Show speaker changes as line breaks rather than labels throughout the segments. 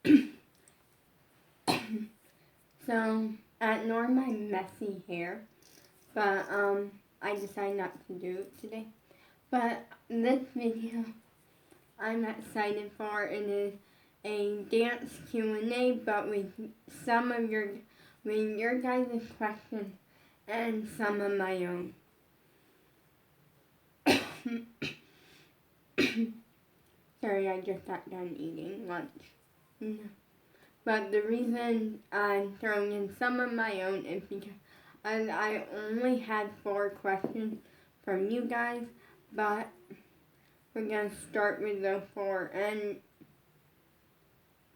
So, I ignore my messy hair, but I decided not to do it today. But this video I'm excited for it is a dance Q&A, but with your guys' questions and some of my own. Sorry, I just got done eating lunch. But the reason I'm throwing in some of my own is because I only had 4 questions from you guys, but we're going to start with the 4. And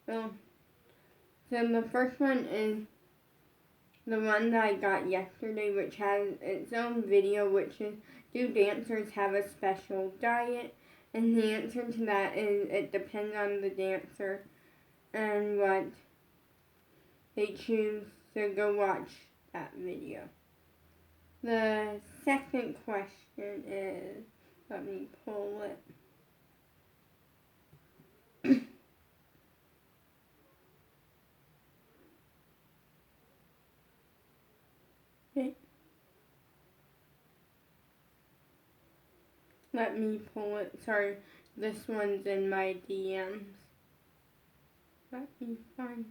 so the first one is the one that I got yesterday, which has its own video, which is, do dancers have a special diet? And the answer to that is, it depends on the dancer and what they choose, so go watch that video. The second question is, let me pull it. Okay. Let me pull it. Sorry, this one's in my DMs. Let me find.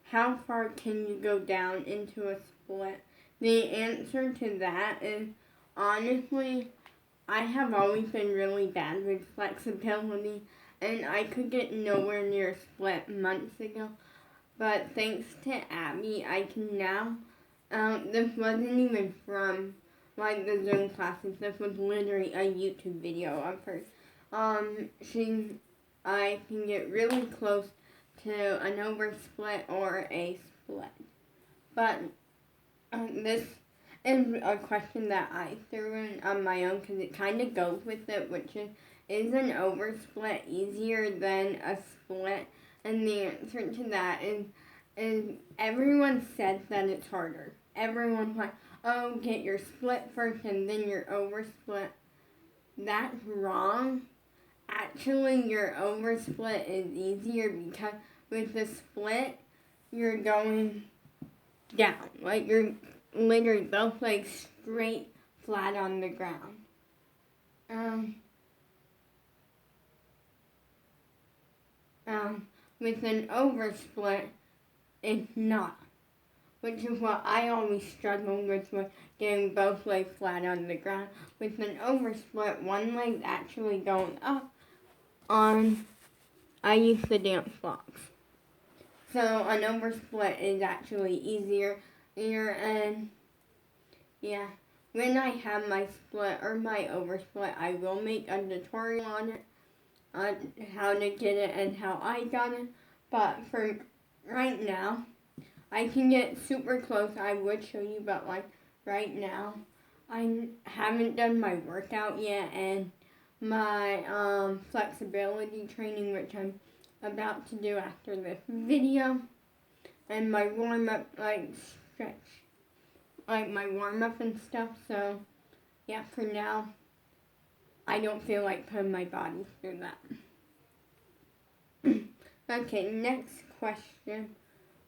How far can you go down into a split? The answer to that is, honestly, I have always been really bad with flexibility, and I could get nowhere near a split months ago. But thanks to Abby, I can now. This wasn't even from like the Zoom classes. This was literally a YouTube video of her. I can get really close to an oversplit or a split. But this is a question that I threw in on my own because it kind of goes with it, which is an oversplit easier than a split? And the answer to that is everyone says that it's harder. Everyone's like, oh, get your split first and then your oversplit. That's wrong. Actually, your oversplit is easier because with the split, you're going down. Like, you're literally both legs straight flat on the ground. With an oversplit, it's not. Which is what I always struggle with getting both legs flat on the ground. With an oversplit, one leg actually going up I use the dance blocks. So an oversplit is actually easier, and yeah. When I have my split or my oversplit, I will make a tutorial on it, on how to get it and how I got it. But for right now, I can get super close. I would show you, but like right now, I haven't done my workout yet, and my flexibility training, which I'm about to do after this video, and my warm-up, like stretch, like my warm-up and stuff. So yeah, for now, I don't feel like putting my body through that. Okay, next question.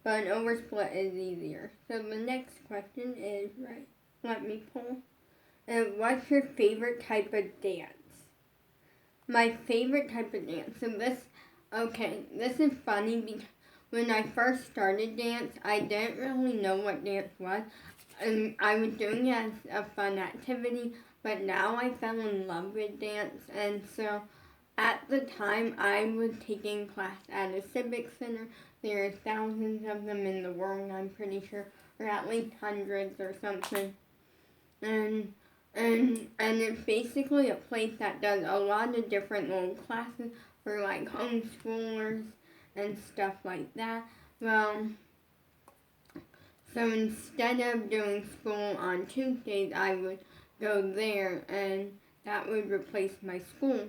But an oversplit is easier. So the next question is, right, let me pull. And what's your favorite type of dance? My favorite type of dance. So this is funny because when I first started dance, I didn't really know what dance was. And I was doing it as a fun activity, but now I fell in love with dance. And so at the time, I was taking class at a civic center. There are thousands of them in the world, I'm pretty sure, or at least hundreds or something. And it's basically a place that does a lot of different little classes for like homeschoolers and stuff like that. Well, so instead of doing school on Tuesdays, I would go there, and that would replace my school.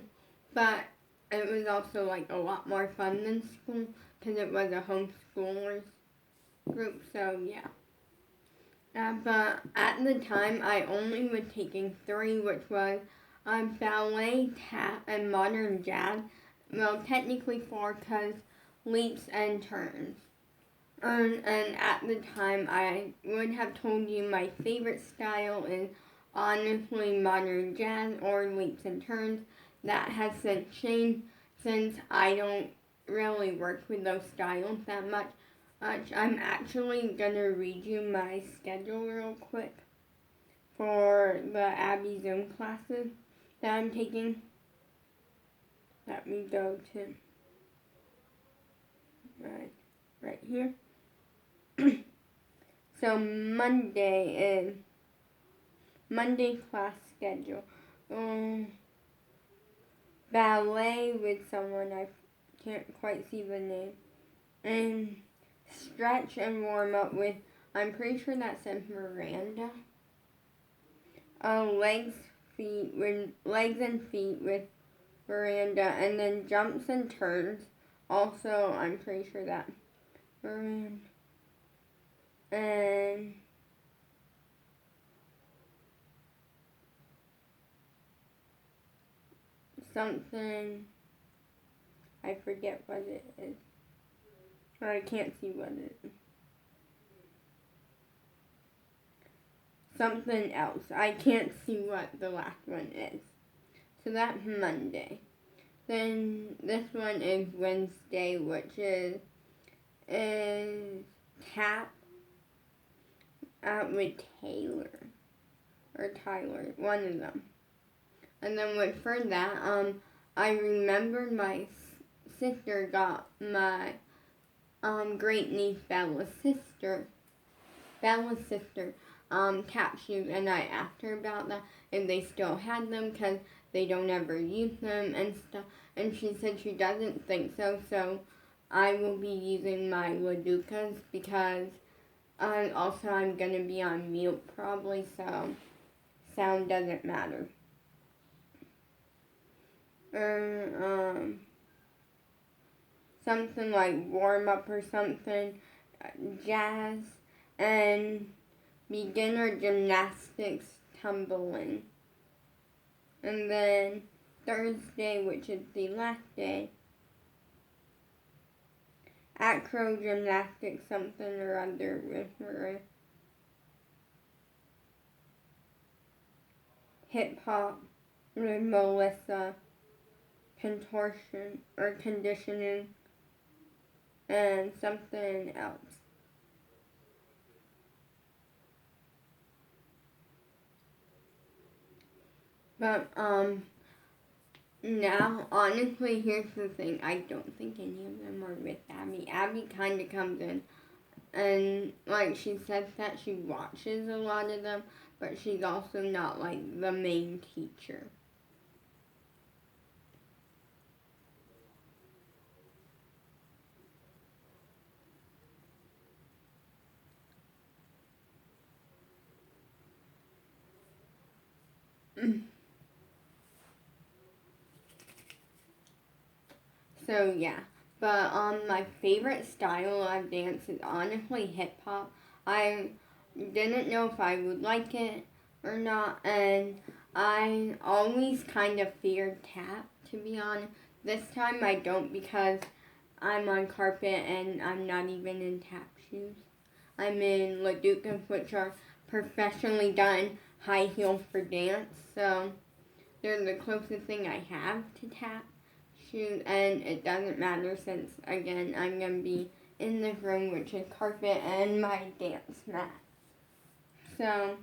But it was also like a lot more fun than school because it was a homeschoolers group, so yeah. But at the time, I only was taking 3, which was ballet, tap, and modern jazz. Well, technically 4 because leaps and turns. And at the time, I would have told you my favorite style is honestly modern jazz or leaps and turns. That has since changed since I don't really work with those styles that much. I'm actually gonna read you my schedule real quick for the Abby Zoom classes that I'm taking. Let me go to right here. So Monday class schedule. Ballet with someone I can't quite see the name, and stretch and warm up with, I'm pretty sure that says Miranda. Legs and feet with Miranda, and then jumps and turns. Also, I'm pretty sure that Miranda. And something, I forget what it is. Or I can't see what it is. Something else. I can't see what the last one is. So that's Monday. Then this one is Wednesday, which is tap with Taylor. Or Tyler, one of them. And then for that, I remembered my sister got my great niece Bella's sister tap shoes, and I asked her about that if they still had them because they don't ever use them and stuff, and she said she doesn't think so. So I will be using my Laducas because also I'm gonna be on mute probably, so sound doesn't matter. Something like warm up or something, jazz, and beginner gymnastics tumbling. And then Thursday, which is the last day, acro gymnastics something or other with her. Hip hop with Melissa, contortion or conditioning, and something else. But now honestly, here's the thing: I don't think any of them are with Abby. Abby kind of comes in, and like she says that she watches a lot of them, but she's also not like the main teacher. So yeah, but my favorite style of dance is honestly hip hop. I didn't know if I would like it or not, and I always kind of feared tap, to be honest. This time I don't because I'm on carpet and I'm not even in tap shoes. I'm in Laducas, which are professionally done high heels for dance, so they're the closest thing I have to tap shoes, and it doesn't matter since, again, I'm going to be in the room, which is carpet and my dance mat. So,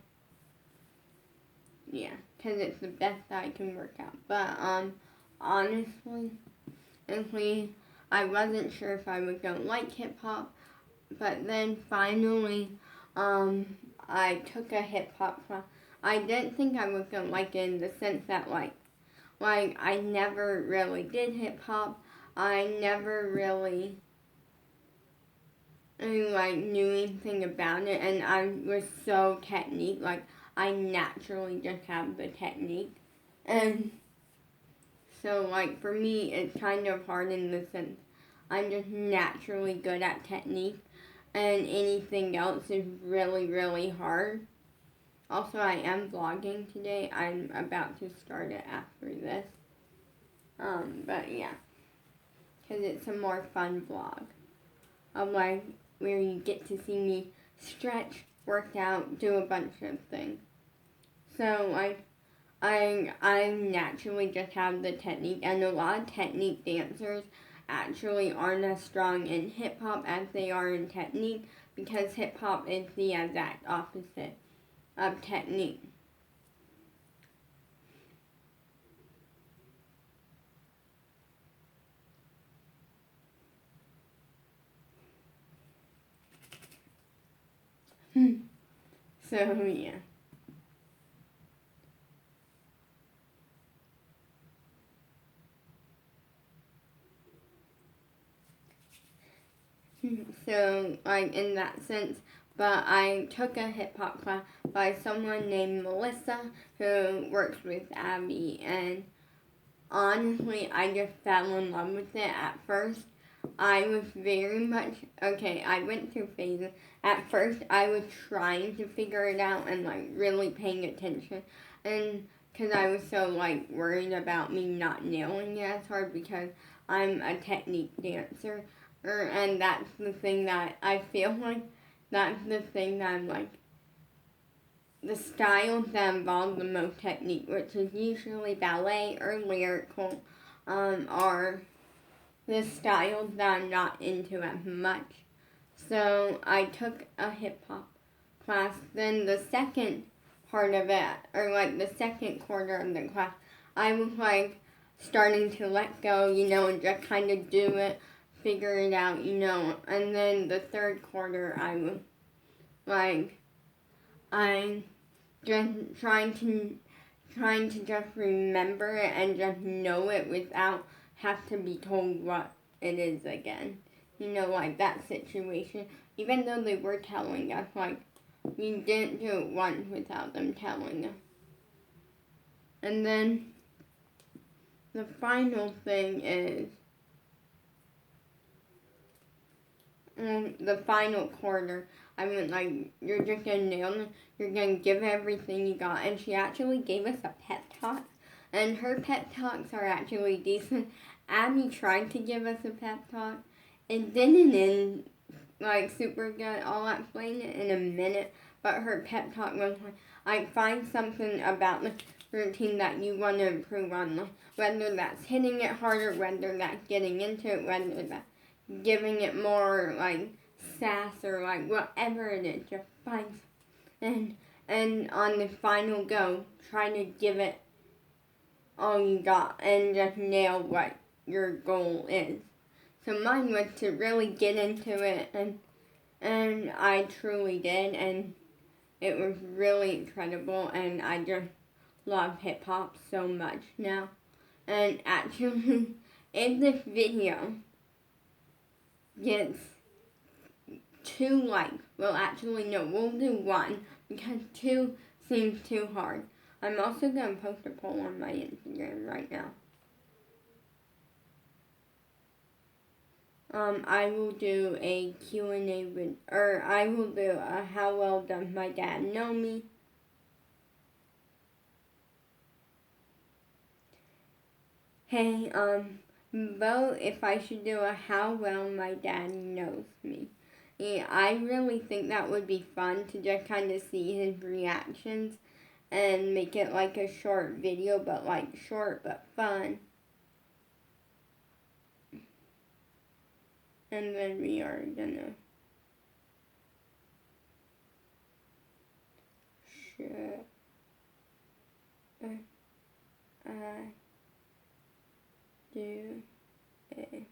yeah, because it's the best I can work out. But, honestly, I wasn't sure if I was going to like hip-hop, but then finally, I took a hip-hop class. I didn't think I was going to like it in the sense that, like I never really did hip-hop. I never really knew anything about it, and I was so technique, I naturally just have the technique. And so, for me, it's kind of hard in the sense I'm just naturally good at technique, and anything else is really, really hard. Also, I am vlogging today. I'm about to start it after this. But yeah, because it's a more fun vlog of like where you get to see me stretch, work out, do a bunch of things. So I naturally just have the technique, and a lot of technique dancers actually aren't as strong in hip hop as they are in technique, because hip hop is the exact opposite of technique. So yeah. So like in that sense, but I took a hip hop class by someone named Melissa who works with Abby, and honestly I just fell in love with it at first. I was very much okay. I went through phases. At first, I was trying to figure it out and like really paying attention, and because I was so like worried about me not nailing it as hard because I'm a technique dancer, and that's the thing that I feel like that's the thing that I'm like the styles that involve the most technique, which is usually ballet or lyrical, are the styles that I'm not into as much. So I took a hip hop class. Then the second part of it, or like the second quarter of the class, I was like starting to let go, and just kind of do it, figure it out, And then the third quarter, I was like, I'm just trying to just remember it and just know it without have to be told what it is again. Like that situation. Even though they were telling us, like, we didn't do it once without them telling us. And then the final thing is the final quarter. I mean, like, you're just gonna nail it. You're gonna give everything you got. And she actually gave us a pep talk. And her pep talks are actually decent. Abby tried to give us a pep talk. It didn't end, like, super good. I'll explain it in a minute. But her pep talk was like, find something about the routine that you want to improve on. Like, whether that's hitting it harder, whether that's getting into it, whether that's giving it more like sass or like whatever it is, just find and on the final go, try to give it all you got and just nail what your goal is. So mine was to really get into it, and I truly did, and it was really incredible, and I just love hip hop so much now. And actually, in this video gets 2 likes. Well, actually, no, we'll do 1 because 2 seems too hard. I'm also going to post a poll on my Instagram right now. I will do a Q&A with, or I will do a how well does my dad know me. Hey, vote if I should do a how well my dad knows me. Yeah, I really think that would be fun to just kind of see his reactions and make it like a short video, but like short but fun. And then we are gonna should I do a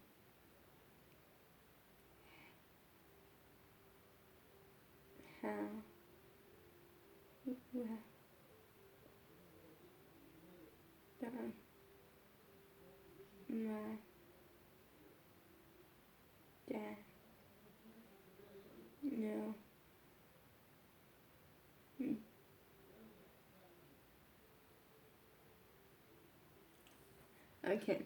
how well done my dad know me? Okay.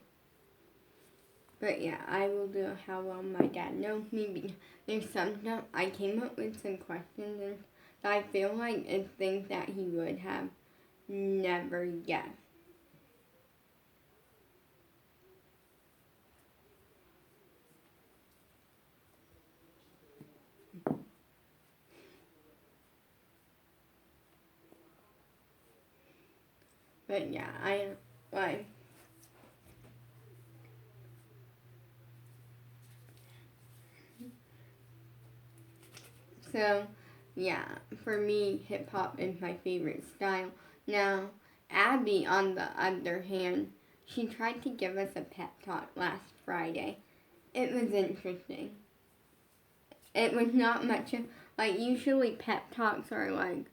But yeah, I will do how well my dad knows me because there's some stuff I came up with some questions and I feel like it's things that he would have never guessed. But yeah, I like. So, yeah, for me, hip hop is my favorite style. Now, Abby, on the other hand, she tried to give us a pep talk last Friday. It was interesting. It was not much of, like, usually pep talks are like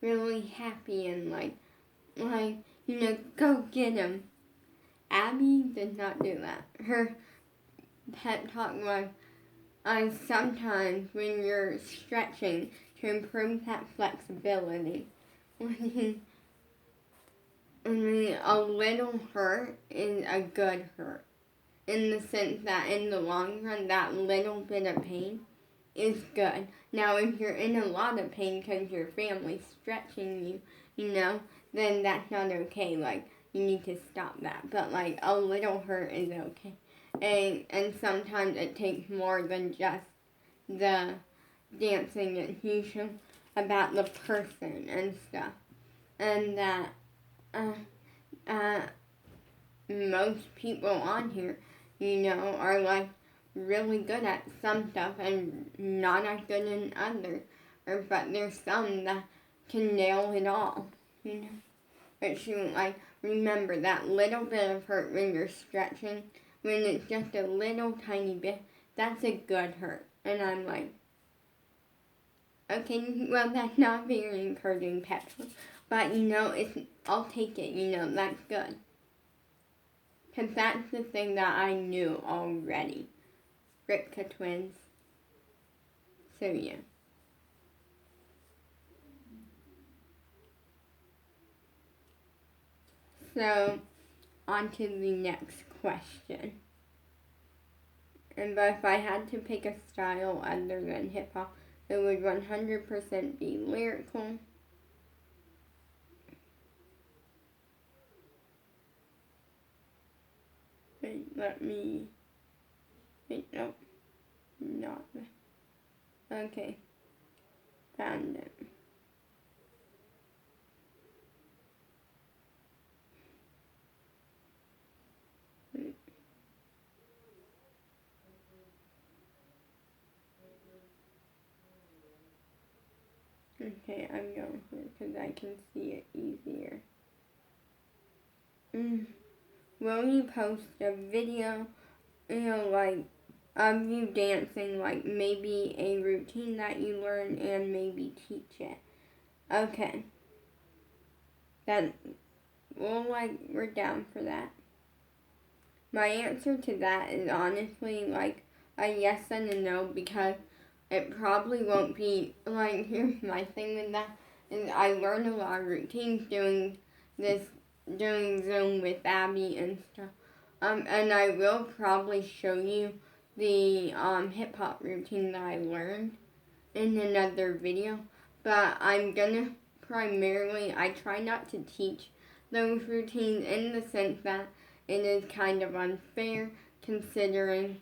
really happy and go get him. Abby did not do that. Her pep talk was, sometimes when you're stretching to improve that flexibility, when a little hurt is a good hurt. In the sense that in the long run, that little bit of pain is good. Now, if you're in a lot of pain because your family's stretching you, then that's not okay. Like, you need to stop that. But, like, a little hurt is okay. And sometimes it takes more than just the dancing. It's usually about the person and stuff. And that most people on here, are like really good at some stuff and not as good in others. But there's some that can nail it all, But you remember that little bit of hurt when you're stretching, when it's just a little tiny bit, that's a good hurt. And I'm like, okay, well that's not very encouraging, Petra. But I'll take it, that's good. Because that's the thing that I knew already. Ripka twins. So yeah. So, on to the next question. And but if I had to pick a style other than hip hop, it would 100% be lyrical. Wait, no, not that. Okay, found it. Okay, I'm going here because I can see it easier. Will you post a video, of you dancing, like maybe a routine that you learn and maybe teach it? Okay. Then we're down for that. My answer to that is honestly a yes and a no because it probably won't be here's my thing with that is I learned a lot of routines doing Zoom with Abby and stuff. And I will probably show you the hip hop routine that I learned in another video. But I'm gonna I try not to teach those routines in the sense that it is kind of unfair considering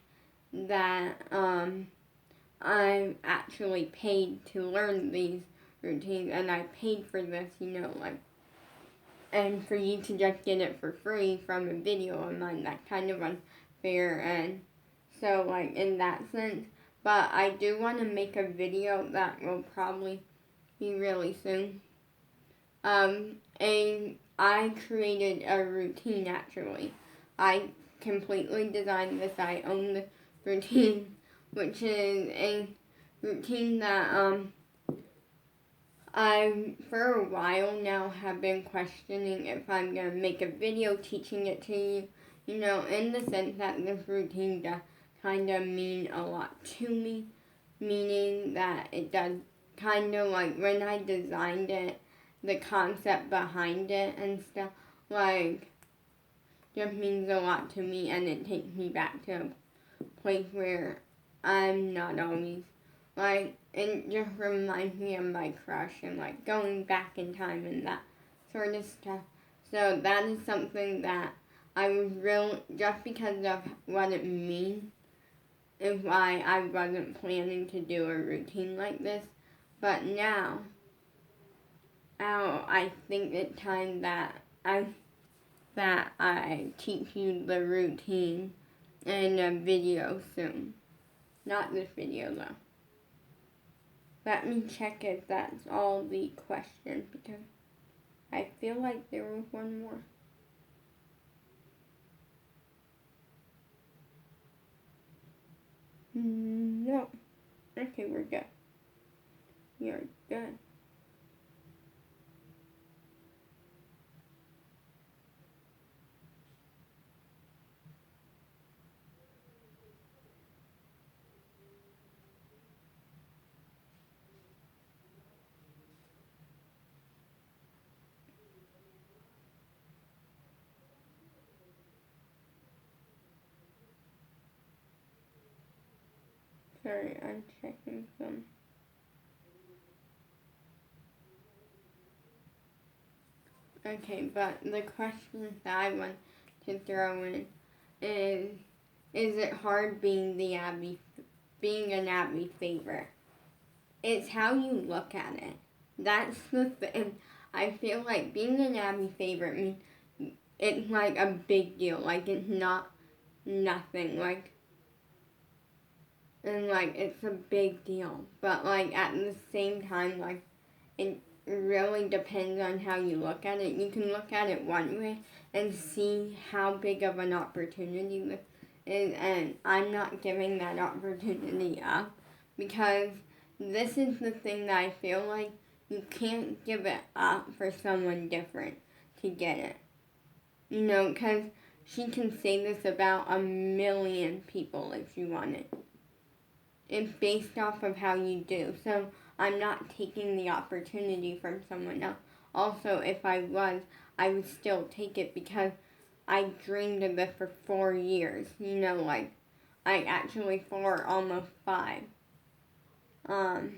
that I'm actually paid to learn these routines and I paid for this, and for you to just get it for free from a video of mine, that's kind of unfair. And so in that sense, but I do want to make a video that will probably be really soon. And I created a routine actually. I completely designed this. I own the routine, which is a routine that I, for a while now, have been questioning if I'm going to make a video teaching it to you, in the sense that this routine does kind of mean a lot to me, meaning that it does kind of when I designed it, the concept behind it and stuff, just means a lot to me and it takes me back to a place where I'm not always Like, it just reminds me of my crush and, like, going back in time and that sort of stuff. So that is something that I was just because of what it means, is why I wasn't planning to do a routine like this. But now, I think it's time that I teach you the routine in a video soon. Not this video though. Let me check if that's all the questions because I feel like there was one more. No. Okay, we're good. You're good. Sorry, I'm checking some. Okay, but the question that I want to throw in is it hard being an Abby favorite? It's how you look at it. That's the thing. I feel like being an Abby favorite means it's like a big deal. Like it's not nothing. Like and like it's a big deal. But like at the same time, like it really depends on how you look at it. You can look at it one way and see how big of an opportunity this is, and I'm not giving that opportunity up because this is the thing that I feel like you can't give it up for someone different to get it. You know, because she can say this about a million people if she wanted. It's based off of how you do. So I'm not taking the opportunity from someone else. Also, if I was, I would still take it because I dreamed of it for 4 years. You know, like, actually 4, almost 5. So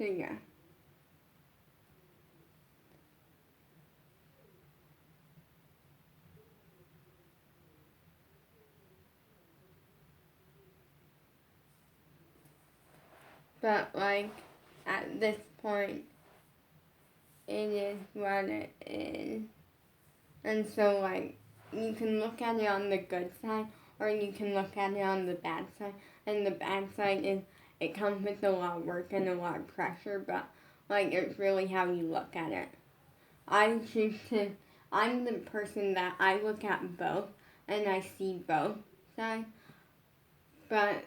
yeah. But like, at this point, it is what it is. And so like, you can look at it on the good side, or you can look at it on the bad side. And the bad side is it comes with a lot of work and a lot of pressure, but like it's really how you look at it. I choose to, I'm the person that I look at both and I see both sides, but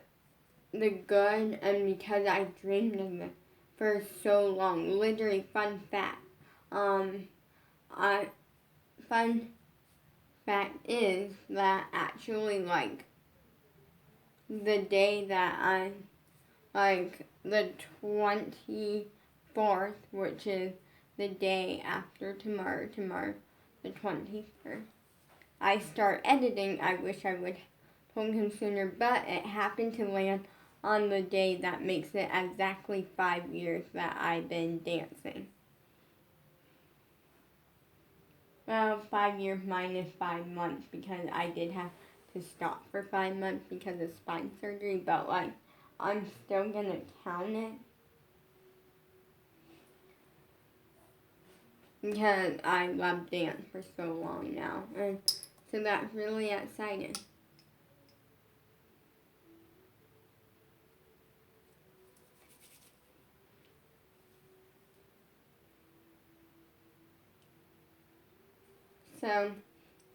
the good and because I dreamed of it for so long. Literally, fun fact. I fun fact is that actually like the day that I like the 24th, which is the day after tomorrow, the 23rd. I start editing. I wish I would have told him sooner, but it happened to land on the day that makes it exactly 5 years that I've been dancing. Well, 5 years minus 5 months because I did have to stop for 5 months because of spine surgery, but like, I'm still gonna count it because I love dance for so long now, and so that's really exciting. So,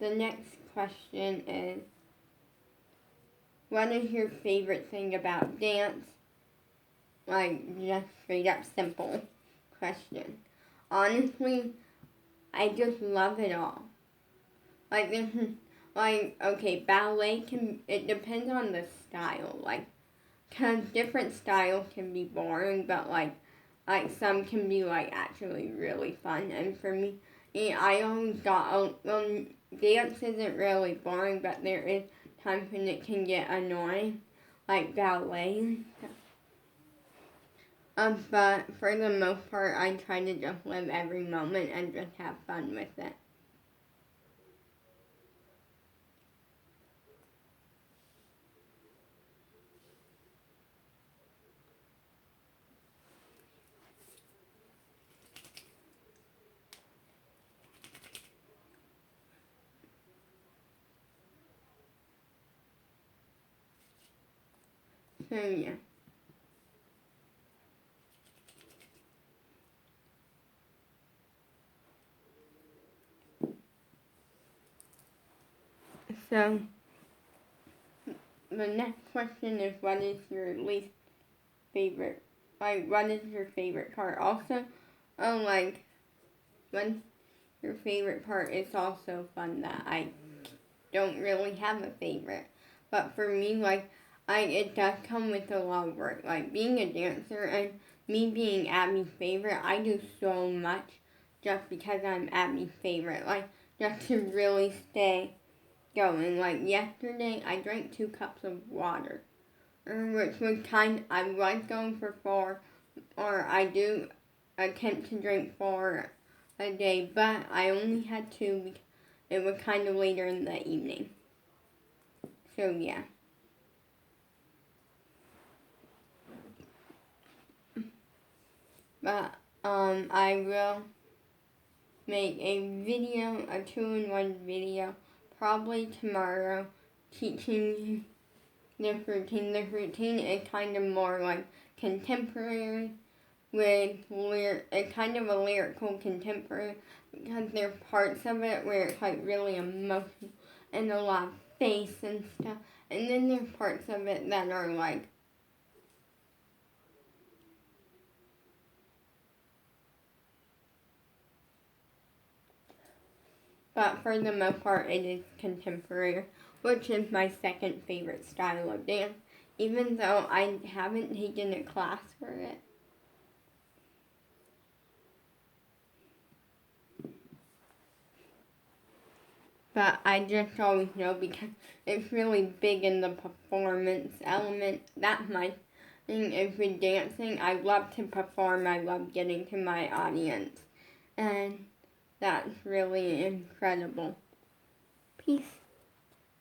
the next question is, what is your favorite thing about dance? Like, just straight up simple question. Honestly, I just love it all. Like, okay, ballet it depends on the style. Like, cause different styles can be boring, but like some can be like actually really fun. And for me, I always got, dance isn't really boring, but there is times when it can get annoying, like ballet. But for the most part, I try to just live every moment and just have fun with it. So yeah. So the next question is, what is your least favorite? Like, what is your favorite part? Also, like, when your favorite part is also fun that I don't really have a favorite. But for me, like, it does come with a lot of work. Like, being a dancer and me being Abby's favorite, I do so much just because I'm Abby's favorite. Like, just to really stay going. Like, yesterday, I drank 2 cups of water, which was I was going for 4, or I do attempt to drink 4 a day, but I only had 2 because it was kind of later in the evening. So yeah. But I will make a video, a 2-in-1 video, probably tomorrow, teaching you the routine. The routine is kind of more like contemporary with it's kind of a lyrical contemporary because there are parts of it where it's like really emotional and a lot of bass and stuff, and then there's parts of it that are like but for the most part it is contemporary, which is my second favorite style of dance, even though I haven't taken a class for it. But I just always know because it's really big in the performance element. That's my thing is with dancing. I love to perform. I love getting to my audience. And that's really incredible. Peace.